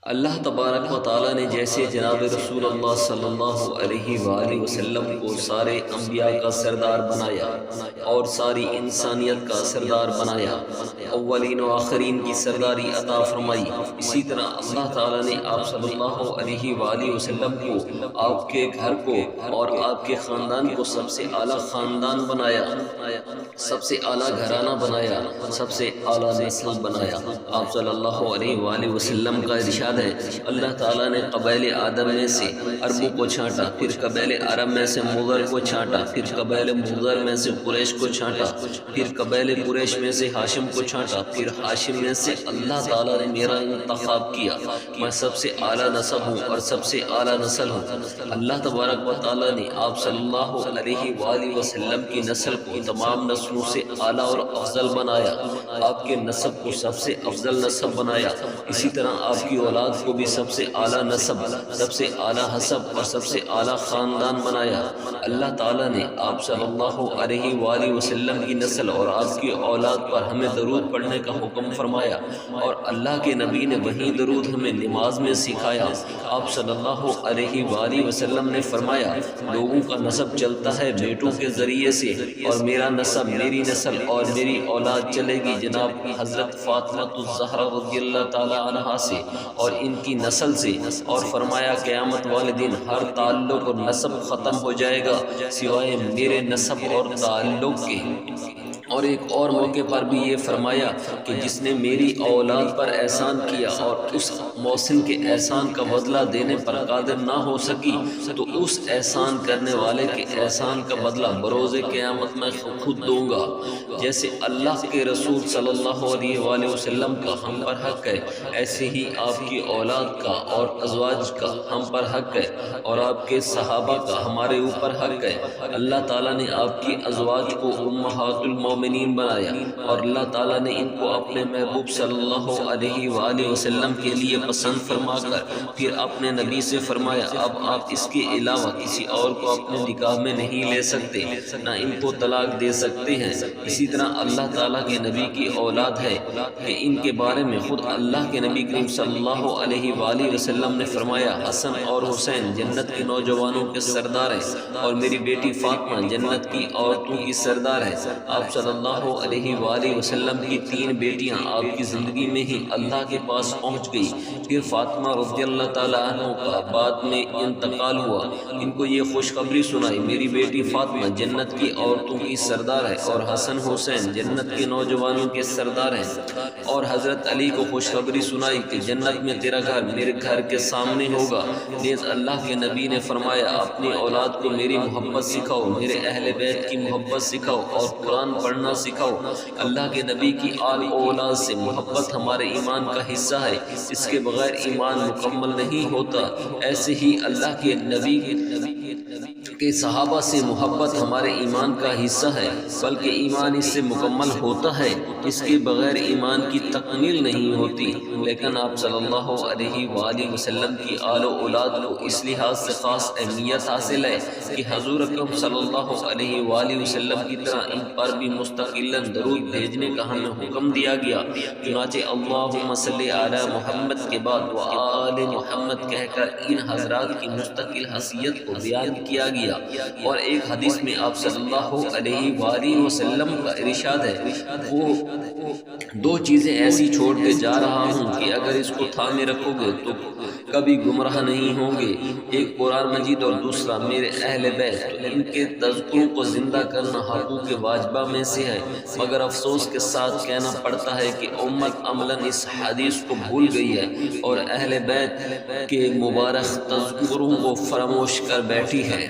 اللہ تبارک و تعالیٰ نے جیسے جناب رسول اللہ صلی اللہ علیہ وآلہ وسلم کو سارے انبیاء کا سردار بنایا اور ساری انسانیت کا سردار بنایا، اولین و آخرین کی سرداری عطا فرمائی، اسی طرح اللہ تعالیٰ نے آپ صلی اللہ علیہ وآلہ وسلم کو، آپ کے گھر کو اور آپ کے خاندان کو سب سے اعلیٰ خاندان بنایا، سب سے اعلیٰ گھرانہ بنایا، سب سے اعلیٰ نسل بنایا۔ آپ صلی اللہ علیہ وآلہ وسلم کا ارشاد ہے، اللہ تعالیٰ نے قبائل آدم میں سے عربوں کو چھانٹا، پھر قبائل عرب میں سے مضر کو چھانٹا، پھر قبائل مضر میں سے قریش کو چھانٹا، پھر قبائل قریش میں سے ہاشم کو چھانٹا، پھر ہاشم میں سے اللہ تعالیٰ نے میرا انتخاب کیا، میں سب سے اعلیٰ نسب ہوں اور سب سے اعلیٰ نسل ہوں۔ اللہ تبارک و تعالیٰ نے آپ صلی اللہ علیہ وآلہ وسلم کی نسل کو تمام نسلوں سے اعلیٰ اور افضل بنایا، آپ کے نسب کو سب سے افضل نسب بنایا، اسی طرح آپ کی اولاد کو بھی سب سے اعلیٰ نسب، سب سے اعلیٰ حسب اور سب سے اعلیٰ خاندان بنایا۔ اللہ تعالیٰ نے آپ صلی اللہ علیہ وآلہ وسلم کی نسل اور آپ کی اولاد پر ہمیں درود پڑھنے کا حکم فرمایا، اور اللہ کے نبی نے وہی درود ہمیں نماز میں سکھایا۔ آپ صلی اللہ علیہ وآلہ وسلم نے فرمایا، لوگوں کا نسب چلتا ہے بیٹوں کے ذریعے سے، اور میرا نسب، میری نسل اور میری اولاد چلے گی جناب حضرت فاطمہ الزہرا رضی اللہ تعالی عنہا سے اور ان کی نسل سے، اور فرمایا قیامت والے دن ہر تعلق اور نسب ختم ہو جائے گا سوائے میرے نسب اور تعلق کے۔ اور ایک اور موقع پر بھی یہ فرمایا کہ جس نے میری اولاد پر احسان کیا اور اس محسن کے احسان کا بدلہ دینے پر قادر نہ ہو سکی تو اس احسان کرنے والے کے احسان کا بدلہ بروز قیامت میں خود دوں گا۔ جیسے اللہ کے رسول صلی اللہ علیہ وآلہ وسلم کا ہم پر حق ہے، ایسے ہی آپ کی اولاد کا اور ازواج کا ہم پر حق ہے، اور آپ کے صحابہ کا ہمارے اوپر حق ہے۔ اللہ تعالیٰ نے آپ کی ازواج کو امہات المومنین بنایا، اور اللہ تعالیٰ نے ان کو اپنے محبوب صلی اللہ علیہ وآلہ وسلم کے لیے پسند فرما کر پھر اپنے نبی سے فرمایا، اب آپ اس کے علاوہ کسی اور کو اپنے نکاح میں نہیں لے سکتے، نہ ان کو طلاق دے سکتے ہیں۔ اسی طرح اللہ تعالیٰ کے نبی کی اولاد ہے کہ ان کے بارے میں خود اللہ کے نبی کریم صلی اللہ علیہ وآلہ وسلم نے فرمایا، حسن اور حسین جنت کے نوجوانوں کے سردار ہیں، اور میری بیٹی فاطمہ جنت کی عورتوں کی سردار ہے۔ آپ صلی اللہ علیہ وآلہ وسلم کی 3 بیٹیاں آپ کی زندگی میں ہی اللہ کے پاس پہنچ گئی، پھر فاطمہ رضی اللہ تعالیٰ عنہ کا بعد میں انتقال ہوا، ان کو یہ خوشخبری سنائی، میری بیٹی فاطمہ جنت کی عورتوں کی سردار ہے اور حسن حسین جنت کے نوجوانوں کے سردار ہیں، اور حضرت علی کو خوشخبری سنائی کہ جنت میں تیرا گھر میرے گھر کے سامنے ہوگا۔ نیز اللہ کے نبی نے فرمایا، اپنی اولاد کو میری محبت سکھاؤ، میرے اہل بیت کی محبت سکھاؤ اور قرآن پڑھنا سکھاؤ۔ اللہ کے نبی کی آل اولاد سے محبت ہمارے ایمان کا حصہ ہے، اس کے بغیر ایمان مکمل نہیں ہوتا۔ ایسے ہی اللہ کے نبی کے صحابہ سے محبت ہمارے ایمان کا حصہ ہے، بلکہ ایمان اس سے مکمل ہوتا ہے، اس کے بغیر ایمان کی تکمیل نہیں ہوتی۔ لیکن آپ صلی اللہ علیہ وآلہ وسلم کی آل و اولاد کو اس لحاظ سے خاص اہمیت حاصل ہے کہ حضور اکرم صلی اللہ علیہ وآلہ وسلم کی طرح ان پر بھی مستقلاً درود بھیجنے کا ہمیں حکم دیا گیا۔ چنانچہ اللہم صلی علی محمد کے بعد وآل محمد کہہ کر ان حضرات کی مستقل حیثیت کو بیان کیا گیا۔ اور ایک حدیث میں آپ صلی اللہ علیہ وآلہ وسلم کا ارشاد ہے، وہ 2 چیزیں ایسی چھوڑ کے جا رہا ہوں کہ اگر اس کو تھامے رکھو گے تو کبھی گمراہ نہیں ہوں گے، ایک قرآن مجید اور دوسرا میرے اہل بیت۔ تو ان کے تذکروں کو زندہ کرنا حقوق واجبہ میں سے ہے، مگر افسوس کے ساتھ کہنا پڑتا ہے کہ امت عملاً اس حدیث کو بھول گئی ہے اور اہل بیت کے مبارک تذکروں کو فراموش کر بیٹھی ہے۔